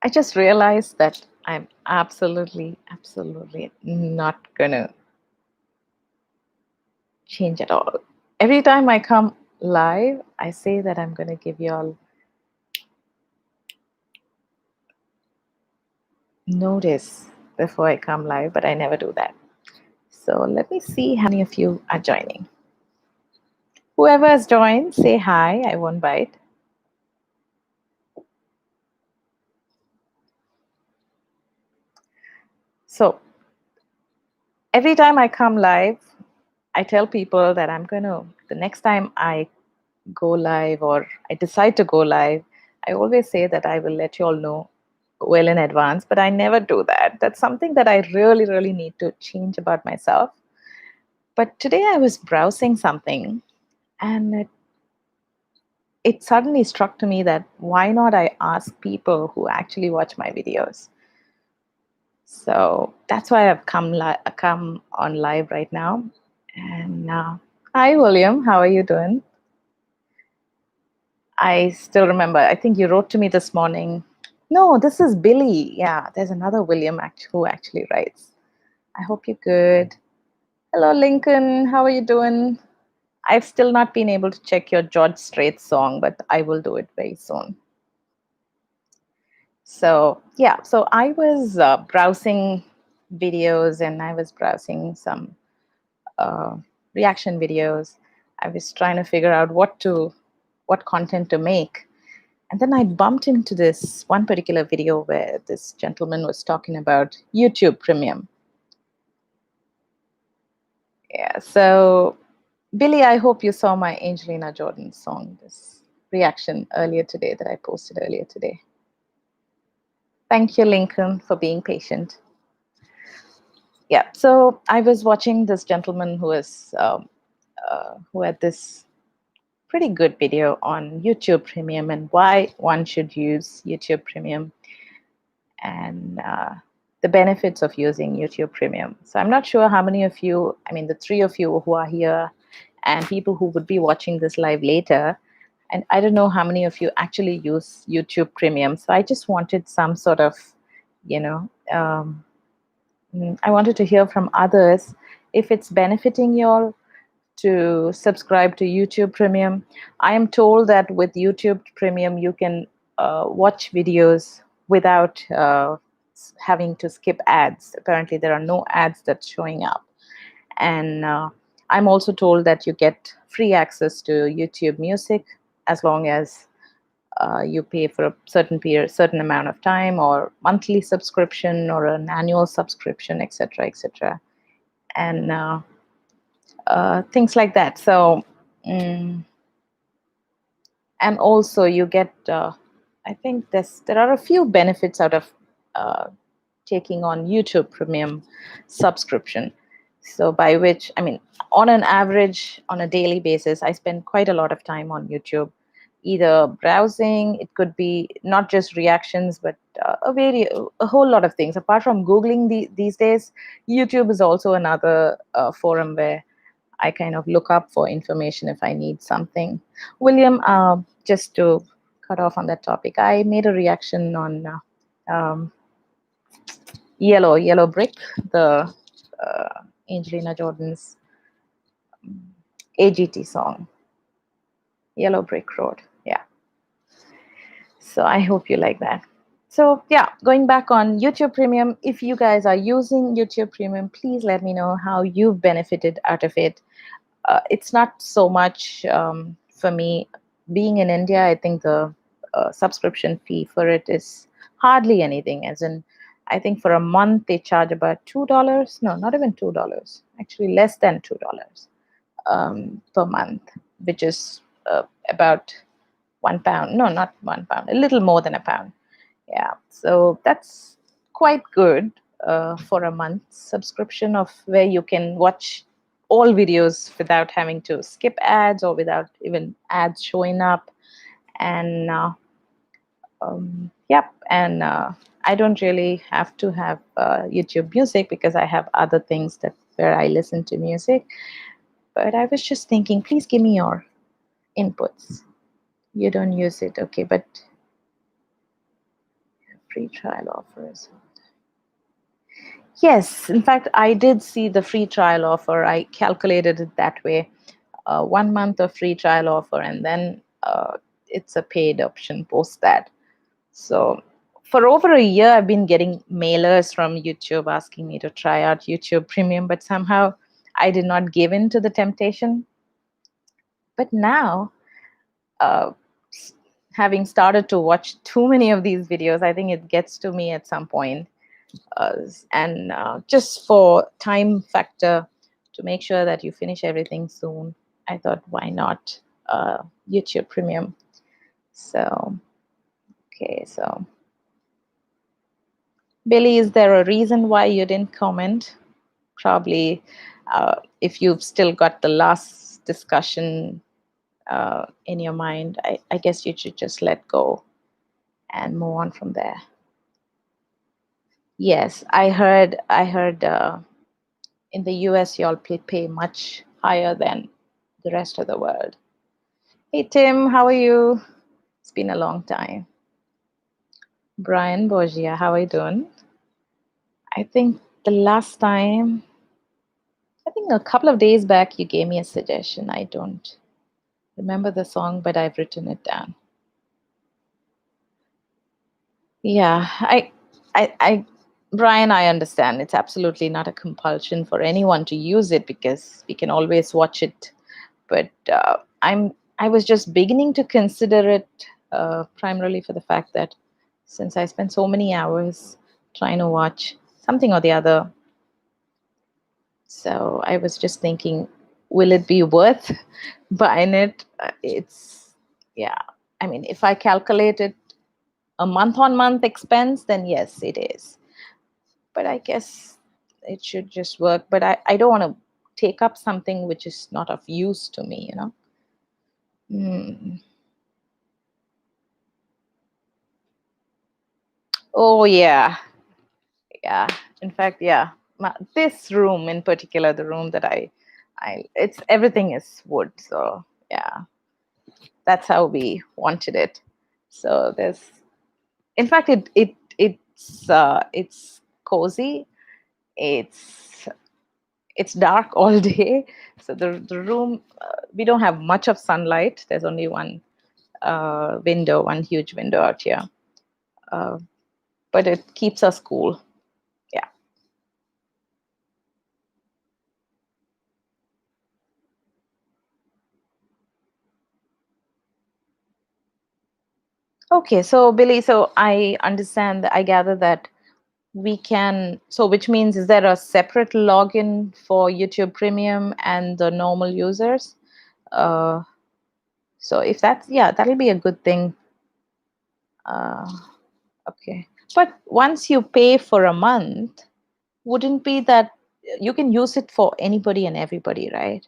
I just realized that I'm absolutely, absolutely not gonna change at all. Every time I come live, I say that I'm gonna give you all notice before I come live, but I never do that. So let me see how many of you are joining. Whoever has joined, say hi. I won't bite. So every time I come live, I tell people that the next time I go live or I decide to go live, I always say that I will let you all know well in advance, but I never do that. That's something that I really, really need to change about myself. But today I was browsing something and it suddenly struck to me that why not I ask people who actually watch my videos? So that's why I've come on live right now. And hi, William. How are you doing? I still remember. I think you wrote to me this morning. No, this is Billy. Yeah, there's another William who actually writes. I hope you're good. Hello, Lincoln. How are you doing? I've still not been able to check your George Strait song, but I will do it very soon. So, yeah, so I was browsing videos and I was browsing some uh, reaction videos. I was trying to figure out what content to make. And then I bumped into this one particular video where this gentleman was talking about YouTube Premium. Yeah, so Billy, I hope you saw my Angelina Jordan song, this reaction earlier today that I posted earlier today. Thank you, Lincoln, for being patient. Yeah, so I was watching this gentleman who had this pretty good video on YouTube Premium and why one should use YouTube Premium and the benefits of using YouTube Premium. So I'm not sure how many of you, I mean, the three of you who are here and people who would be watching this live later, and I don't know how many of you actually use YouTube Premium. So I just wanted some sort of, you know, I wanted to hear from others if it's benefiting you all to subscribe to YouTube Premium. I am told that with YouTube Premium, you can watch videos without having to skip ads. Apparently, there are no ads that's showing up. And I'm also told that you get free access to YouTube Music as long as you pay for a certain period, certain amount of time, or monthly subscription, or an annual subscription, etc., etc., and things like that. So, mm, and also you get, I think there are a few benefits out of taking on YouTube Premium subscription. So, by which, I mean, on an average, on a daily basis, I spend quite a lot of time on YouTube, either browsing. It could be not just reactions, but a whole lot of things. Apart from Googling these days, YouTube is also another forum where I kind of look up for information if I need something. William, just to cut off on that topic, I made a reaction on Yellow Brick, the Angelina Jordan's AGT song, Yellow Brick Road. Yeah. So I hope you like that. So yeah, going back on YouTube Premium, if you guys are using YouTube Premium, please let me know how you've benefited out of it. It's not so much for me. Being in India, I think the subscription fee for it is hardly anything. As in, I think for a month they charge about $2. No, not even $2. Actually, less than $2 per month, which is about £1. No, not £1. A little more than a pound. Yeah, so that's quite good for a month subscription of where you can watch all videos without having to skip ads or without even ads showing up. And yep, and I don't really have to have YouTube Music because I have other things that where I listen to music. But I was just thinking, please give me your inputs. You don't use it, okay? But Free trial offers. Yes, in fact, I did see the free trial offer. I calculated it that way. 1 month of free trial offer, and then it's a paid option post that. So for over a year, I've been getting mailers from YouTube asking me to try out YouTube Premium, but somehow I did not give in to the temptation. But now, uh, having started to watch too many of these videos, I think it gets to me at some point. And just for time factor, to make sure that you finish everything soon, I thought, why not YouTube Premium? So, okay, so Billy, is there a reason why you didn't comment? Probably if you've still got the last discussion in your mind, I guess you should just let go and move on from there. Yes, I heard in the US, y'all pay much higher than the rest of the world. Hey, Tim, how are you? It's been a long time. Brian Borgia, how are you doing? I think the last time, I think a couple of days back, you gave me a suggestion. I don't remember the song, but I've written it down. Yeah, Brian, I understand. It's absolutely not a compulsion for anyone to use it because we can always watch it. But I was just beginning to consider it primarily for the fact that since I spent so many hours trying to watch something or the other, so I was just thinking, will it be worth buying it? It's yeah. I mean, if I calculate it a month-on-month expense, then yes, it is. But I guess it should just work. But I don't want to take up something which is not of use to me, you know. Mm. Oh yeah, yeah. In fact, yeah. This room in particular, the room that it's everything is wood. So yeah, that's how we wanted it. So there's, in fact, it's cozy. It's it's dark all day. So the room, we don't have much of sunlight. There's only one window, one huge window out here, uh, but it keeps us cool. Yeah. Okay, so Billy, so I understand that I gather that we can, so which means is there a separate login for YouTube Premium and the normal users? Uh, so if that's, yeah, that'll be a good thing. Uh, okay. But once you pay for a month, wouldn't be that you can use it for anybody and everybody, right?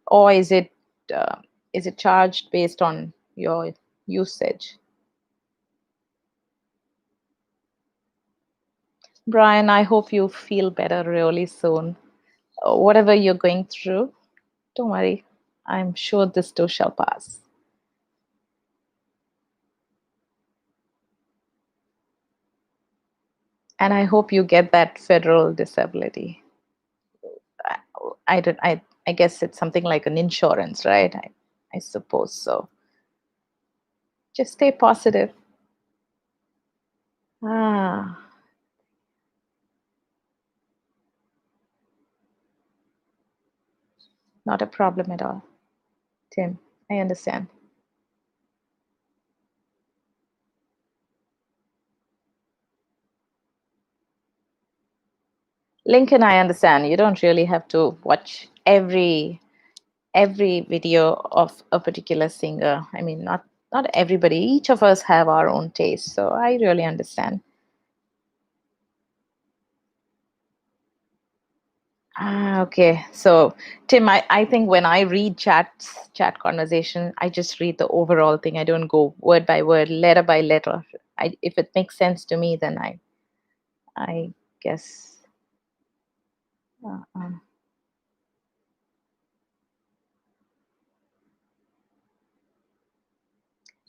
Or uh, is it charged based on your usage? Brian, I hope you feel better really soon. Whatever you're going through, don't worry. I'm sure this too shall pass. And I hope you get that federal disability. I, I don't. I guess it's something like an insurance, right? I suppose so. Just stay positive. Ah, not a problem at all, Tim. I understand. Lincoln, I understand. You don't really have to watch every video of a particular singer. I mean, not everybody. Each of us have our own taste, so I really understand. Ah, okay. So, Tim, I think when I read chat conversation, I just read the overall thing. I don't go word by word, letter by letter. If it makes sense to me, then I guess. Uh, uh.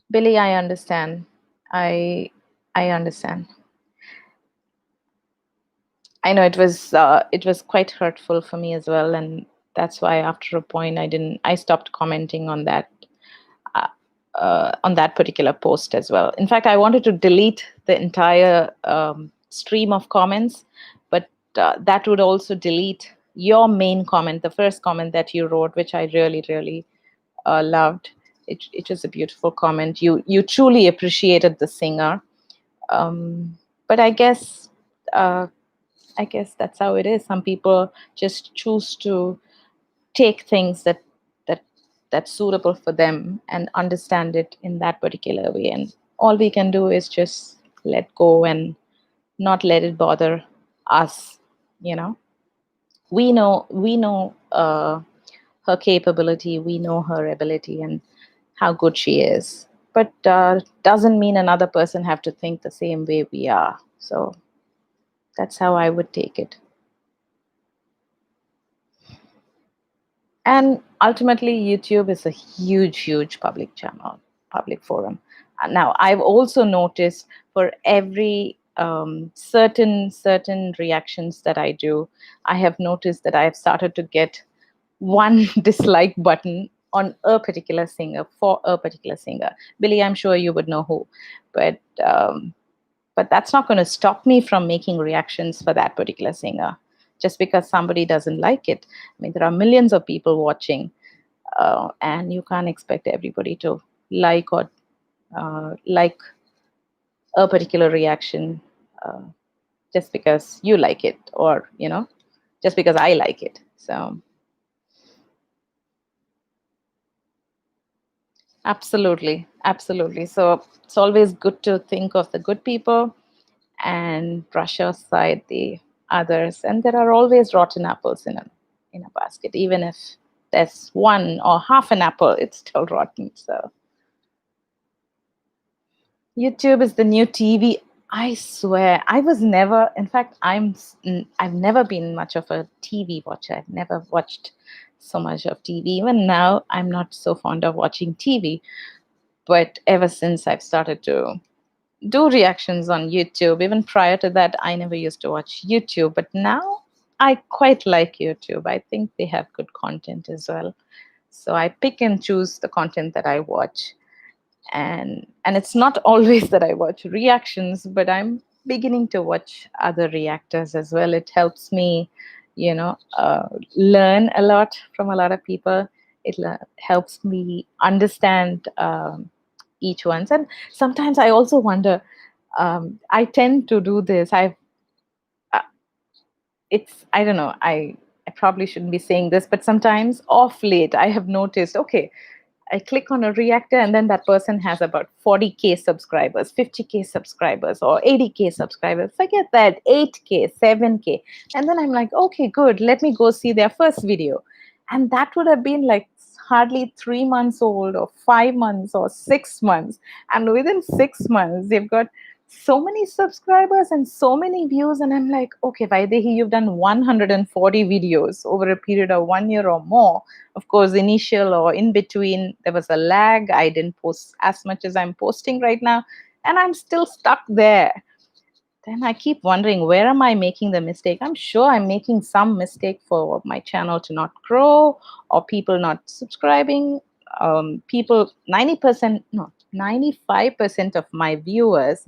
Billy, I understand. I I understand. I know it was quite hurtful for me as well, and that's why after a point I stopped commenting uh, on that particular post as well. In fact, I wanted to delete the entire stream of comments, but that would also delete your main comment, the first comment that you wrote, which I really, really loved. It was a beautiful comment. You truly appreciated the singer, but uh, I guess that's how it is. Some people just choose to take things that that's suitable for them and understand it in that particular way, and all we can do is just let go and not let it bother us. You know, we know her capability, we know her ability and how good she is, but doesn't mean another person have to think the same way we are. So that's how I would take it. And ultimately, YouTube is a huge, huge public channel, public forum. Now, I've also noticed for every certain reactions that I do, I have noticed that I have started to get one dislike button on a particular singer, for a particular singer. Billy, I'm sure you would know who, but but that's not going to stop me from making reactions for that particular singer just because somebody doesn't like it. I mean, there are millions of people watching, and you can't expect everybody to like a particular reaction uh, just because you like it, or just because I like it. So absolutely, absolutely. So it's always good to think of the good people and brush aside the others. And there are always rotten apples in a basket, even if there's one or half an apple, it's still rotten. So YouTube is the new TV. I swear, I was never. In fact, I've never been much of a TV watcher. I've never watched so much of TV. Even now, I'm not so fond of watching TV. But ever since I've started to do reactions on YouTube, even prior to that, I never used to watch YouTube. But now I quite like YouTube. I think they have good content as well. So I pick and choose the content that I watch, and it's not always that I watch reactions, but I'm beginning to watch other reactors as well. It helps me, learn a lot from a lot of people. Helps me understand each one's, and sometimes I also wonder. I tend to do this. Uh, it's I don't know. I probably shouldn't be saying this, but sometimes off late I have noticed. Okay, I click on a reactor, and then that person has about 40K subscribers, 50K subscribers, or 80K subscribers. Forget that, 8K, 7K. And then I'm like, okay, good. Let me go see their first video. And that would have been like hardly 3 months old, or 5 months, or 6 months. And within 6 months, they've got so many subscribers and so many views. And I'm like, okay, Vaidehi, you've done 140 videos over a period of 1 year or more. Of course, initial or in between, there was a lag. I didn't post as much as I'm posting right now, and I'm still stuck there. Then I keep wondering, where am I making the mistake? I'm sure I'm making some mistake for my channel to not grow, or people not subscribing. People, 90%, no, 95% of my viewers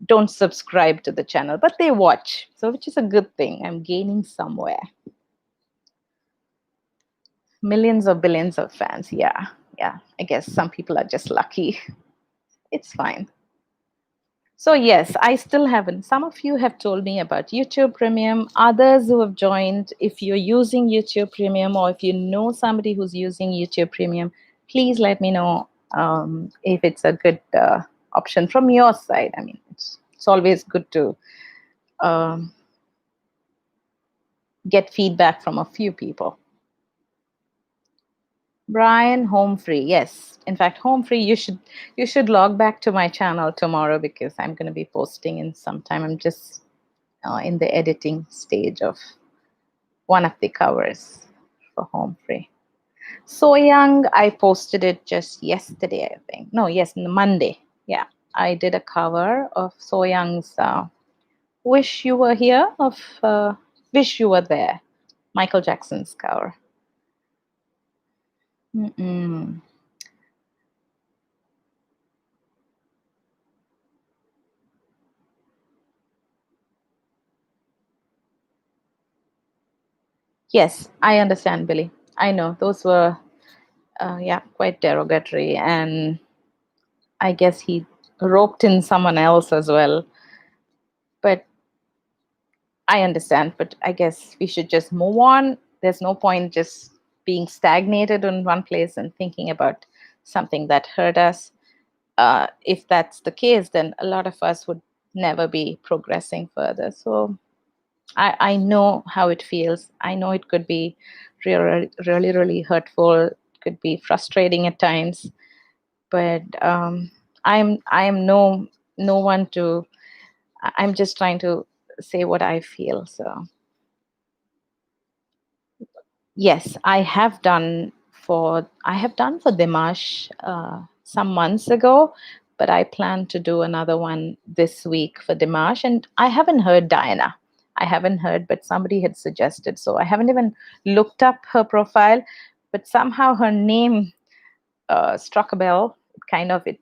don't subscribe to the channel, but they watch. So, which is a good thing. I'm gaining somewhere. Millions or billions of fans. Yeah. Yeah. I guess some people are just lucky. It's fine. So, yes, I still haven't. Some of you have told me about YouTube Premium. Others who have joined, if you're using YouTube Premium, or if you know somebody who's using YouTube Premium, please let me know if it's a good option from your side. I mean, it's always good to um, get feedback from a few people. Brian, home free. Yes. In fact, home free, you should log back to my channel tomorrow, because I'm going to be posting in some time. I'm just in the editing stage of one of the covers for home free. So Young, I posted it just yesterday, I think. No, yes, Monday. Yeah. I did a cover of So Young's Wish You Were Here, of Wish You Were There, Michael Jackson's cover. Mm-mm. Yes, I understand, Billy. I know those were, yeah, quite derogatory, and I guess he roped in someone else as well. But I understand, but I guess we should just move on. There's no point just being stagnated in one place and thinking about something that hurt us. If that's the case, then a lot of us would never be progressing further. So I know how it feels. I know it could be really, really, really hurtful. It could be frustrating at times, but I'm no one to. I'm just trying to say what I feel. So yes, I have done for Dimash some months ago, but I plan to do another one this week for Dimash, and I haven't heard Diana. I haven't heard, but somebody had suggested, so I haven't even looked up her profile, but somehow her name struck a bell. It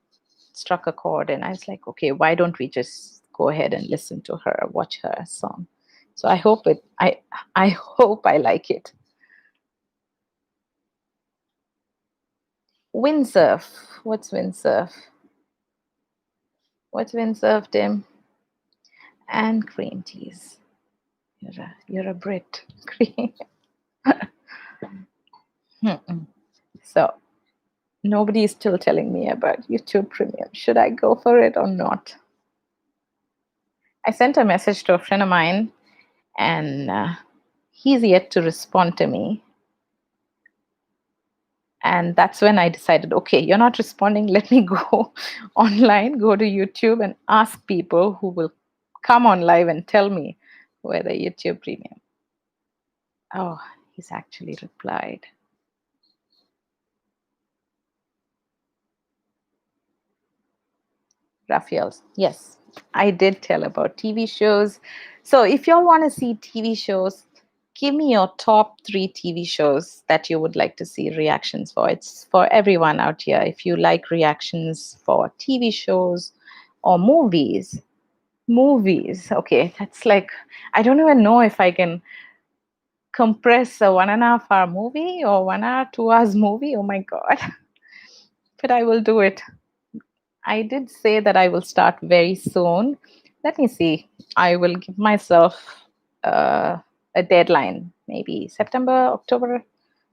struck a chord, and I was like, okay, why don't we just go ahead and listen to her, watch her song? So I hope I like it. Windsurf. What's windsurf? What's windsurf, Tim? And cream teas. You're a Brit. Cream. Mm-mm. So nobody is still telling me about YouTube Premium. Should I go for it or not? I sent a message to a friend of mine, and he's yet to respond to me. And that's when I decided, okay, you're not responding. Let me go online, go to YouTube, and ask people who will come on live and tell me whether YouTube Premium. Oh, he's actually replied. Raphael's. Yes, I did tell about TV shows. So if y'all want to see TV shows, give me your top three TV shows that you would like to see reactions for. It's for everyone out here. If you like reactions for TV shows or movies, okay, that's like, I don't even know if I can compress a 1.5 hour movie or 1 hour, 2 hours movie. Oh my God. But I will do it. I did say that I will start very soon. Let me see. I will give myself a deadline, maybe September, October.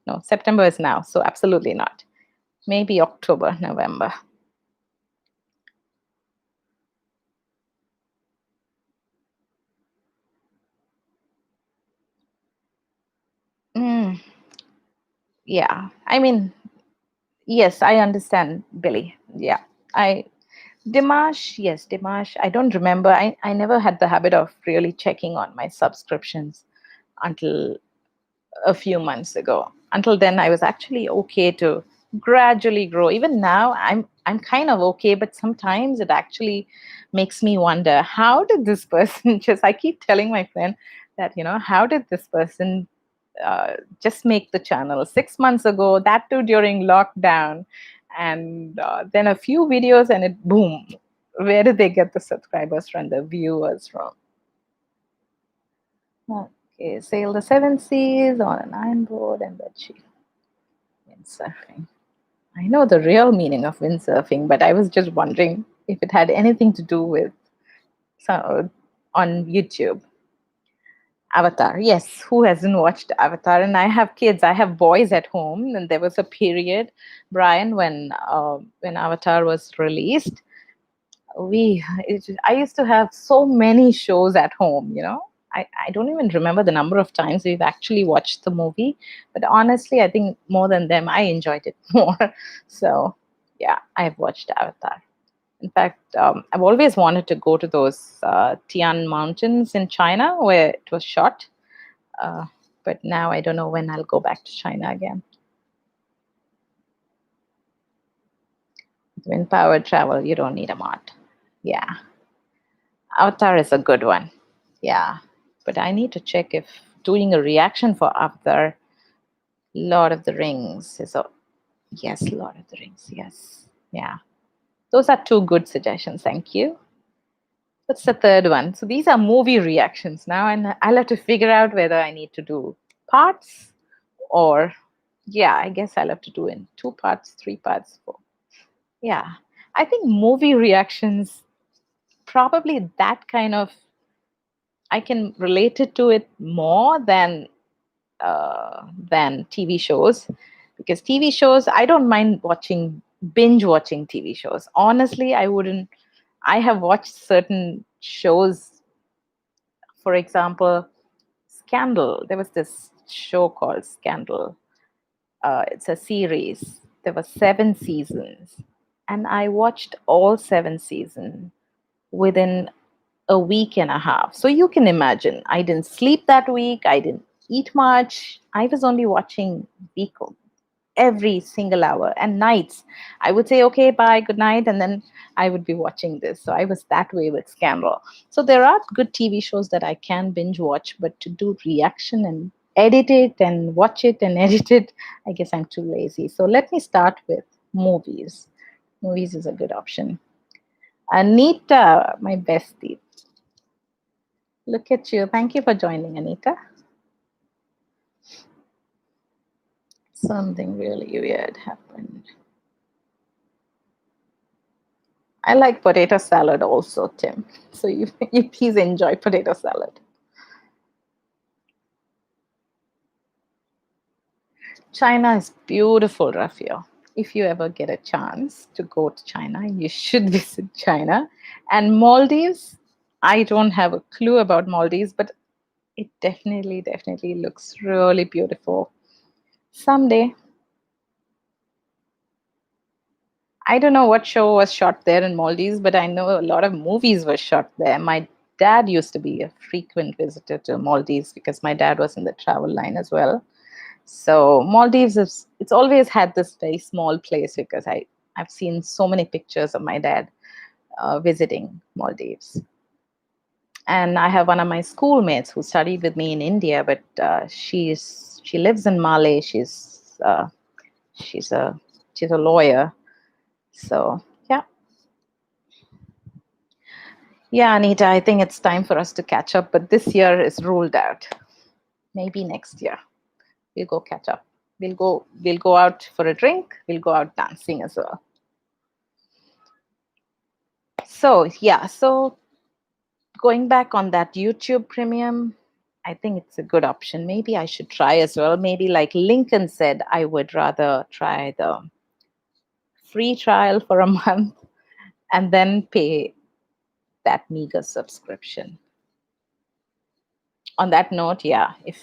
No, September is now, so absolutely not. Maybe October, November. Mm, yeah, I mean, yes, I understand, Billy. Yeah, I Dimash, yes, Dimash. I don't remember. I never had the habit of really checking on my subscriptions until a few months ago. Until then, I was actually okay to gradually grow. Even now, I'm kind of okay, but sometimes it actually makes me wonder, how did this person just? I keep telling my friend that, how did this person just make the channel 6 months ago? That too during lockdown, and then a few videos, and it boom. Where did they get the subscribers from, the viewers from? Okay, sail the seven seas on an iron board and the chief windsurfing. I know the real meaning of windsurfing, but I was just wondering if it had anything to do with on YouTube. Avatar, yes. Who hasn't watched Avatar? And I have kids. I have boys at home, and there was a period, Brian, when Avatar was released. I used to have so many shows at home. I don't even remember the number of times we've actually watched the movie, but honestly, I think more than them, I enjoyed it more. So yeah, I've watched Avatar. In fact, I've always wanted to go to those Tian Mountains in China where it was shot, uh, but now I don't know when I'll go back to China again. Wind powered travel, you don't need a mod. Yeah. Avatar is a good one. Yeah. But I need to check if doing a reaction for Avatar, Lord of the Rings is a yes, Lord of the Rings. Yes. Yeah. Those are two good suggestions. Thank you. What's the third one? So these are movie reactions now, and I'll have to figure out whether I need to do parts or, yeah, I guess I'll have to do in 2 parts, 3 parts, four. Yeah. I think movie reactions, probably that kind of, I can relate it to it more than TV shows, because TV shows I don't mind watching, binge watching TV shows. Honestly, I wouldn't. I have watched certain shows, for example, Scandal. There was this show called Scandal. It's a series. There were 7 seasons, and I watched all 7 seasons within a week and a half. So you can imagine, I didn't sleep that week. I didn't eat much. I was only watching week every single hour, and nights I would say, okay, bye, good night, and then I would be watching this. So I was that way with Scandal. So there are good TV shows that I can binge watch, but to do reaction and edit it and watch it and edit it, I guess I'm too lazy. So let me start with movies. Movies is a good option. Anita, my bestie, look at you. Thank you for joining, Anita. Something really weird happened. I like potato salad also, Tim. So you please enjoy potato salad. China is beautiful, Rafio. If you ever get a chance to go to China, you should visit China. And Maldives, I don't have a clue about Maldives, but it definitely looks really beautiful. Someday, I don't know what show was shot there in Maldives, but I know a lot of movies were shot there. My dad used to be a frequent visitor to Maldives because my dad was in the travel line as well. So Maldives is, it's always had this very small place because I've seen so many pictures of my dad visiting Maldives. And I have one of my schoolmates who studied with me in India, but she lives in Male. She's a she's a lawyer. So yeah. Yeah, Anita, I think it's time for us to catch up, but this year is ruled out. Maybe next year we'll go catch up. We'll go out for a drink, we'll go out dancing as well. So yeah, so going back on that YouTube Premium, I think it's a good option. Maybe I should try as well. Maybe like Lincoln said, I would rather try the free trial for a month and then pay that meager subscription. On that note, yeah, if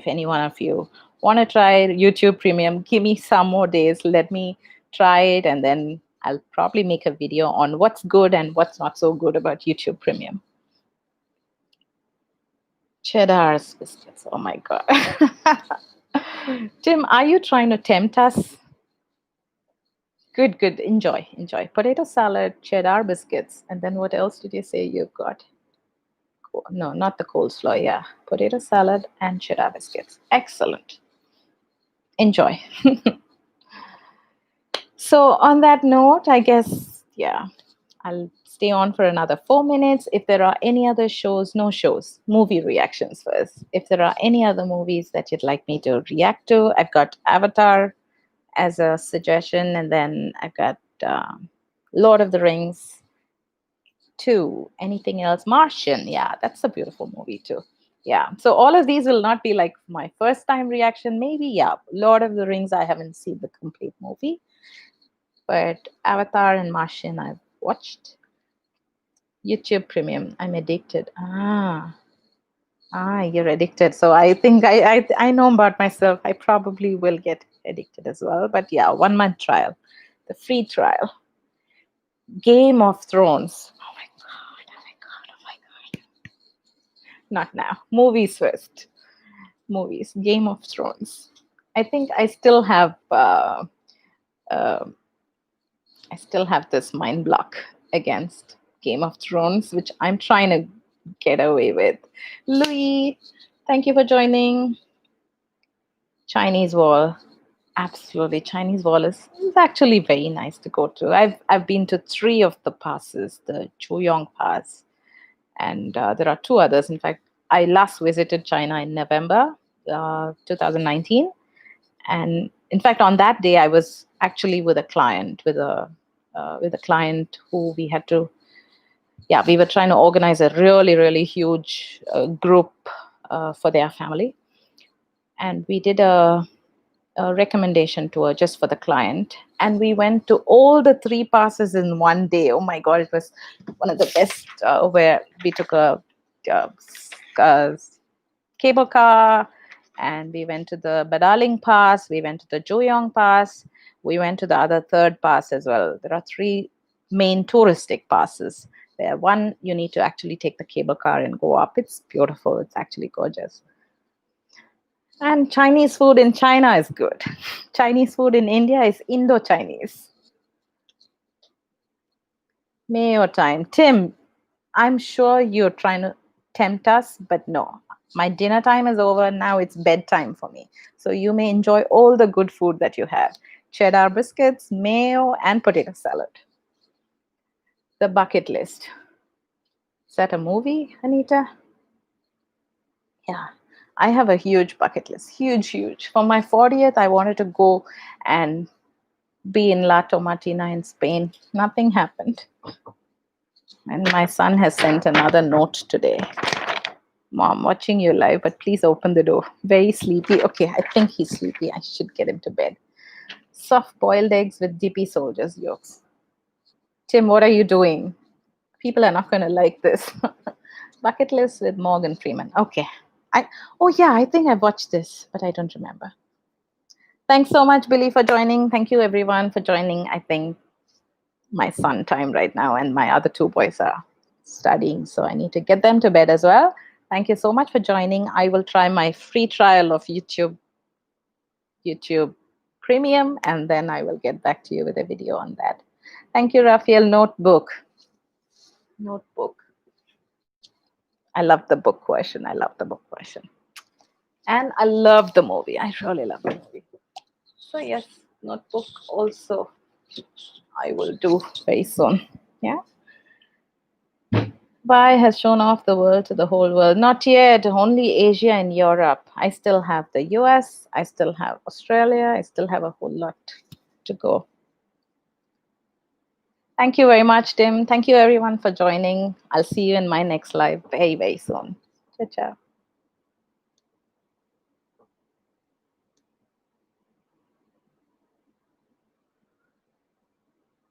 any one of you want to try YouTube Premium, give me some more days. Let me try it, and then I'll probably make a video on what's good and what's not so good about YouTube Premium. Cheddar's biscuits. Oh my god. Tim, are you trying to tempt us? Good, good. Enjoy. Potato salad, cheddar biscuits, and then what else did you say you've got? No, not the coleslaw. Yeah, potato salad and cheddar biscuits. Excellent. Enjoy. So, on that note, I guess, yeah, I'll stay on for another 4 minutes. If there are any other shows, no shows, movie reactions first. If there are any other movies that you'd like me to react to, I've got Avatar as a suggestion, and then I've got Lord of the Rings 2. Anything else? Martian. Yeah, that's a beautiful movie too. Yeah. So all of these will not be like my first time reaction. Maybe, yeah, Lord of the Rings, I haven't seen the complete movie, but Avatar and Martian I've watched. YouTube Premium. I'm addicted. You're addicted. So I think I know about myself. I probably will get addicted as well. But yeah, 1 month trial, the free trial. Game of Thrones. Oh my god! Oh my god! Oh my god! Not now. Movies first. Movies. Game of Thrones. I think uh, I still have this mind block against Game of Thrones, which I'm trying to get away with. Louis, thank you for joining. Chinese Wall. Absolutely. Chinese Wall is actually very nice to go to. I've been to three of the passes, the Chuyong Pass, and there are two others. In fact, I last visited China in November 2019, and in fact, on that day, I was actually with a client, with a client who we had to, yeah, we were trying to organize a really huge group for their family, and we did a recommendation tour just for the client, and we went to all the three passes in one day. Oh my god, it was one of the best, where we took a, a cable car, and we went to the Badaling Pass, we went to the Juyong Pass, we went to the other third pass as well. There are three main touristic passes there. One, you need to actually take the cable car and go up. It's beautiful, it's actually gorgeous. And Chinese food in China is good. Chinese food in India is Indo-Chinese. Mayo time. Tim, I'm sure you're trying to tempt us, but no. My dinner time is over. Now it's bedtime for me. So you may enjoy all the good food that you have. Cheddar biscuits, mayo, and potato salad. The bucket list. Is that a movie, Anita? Yeah. I have a huge bucket list. Huge. For my 40th, I wanted to go and be in La Tomatina in Spain. Nothing happened. And my son has sent another note today. Mom, watching you live, but please open the door. Very sleepy. Okay, I think he's sleepy. I should get him to bed. Soft boiled eggs with DP soldiers yolks. Tim, what are you doing? People are not going to like this. Bucket list with Morgan Freeman. Okay. Oh yeah, I think I watched this, but I don't remember. Thanks so much, Billy, for joining. Thank you, everyone, for joining. I think my son time right now, and my other two boys are studying, so I need to get them to bed as well. Thank you so much for joining. I will try my free trial of YouTube Premium, and then I will get back to you with a video on that. Thank you, Raphael. Notebook. I love the book version. And I love the movie. I really love the movie. So yes, Notebook also I will do very soon. Yeah. Dubai has shown off the world to the whole world. Not yet, only Asia and Europe. I still have the US, I still have Australia, I still have a whole lot to go. Thank you very much, Tim. Thank you everyone for joining. I'll see you in my next live very soon. Ciao, ciao.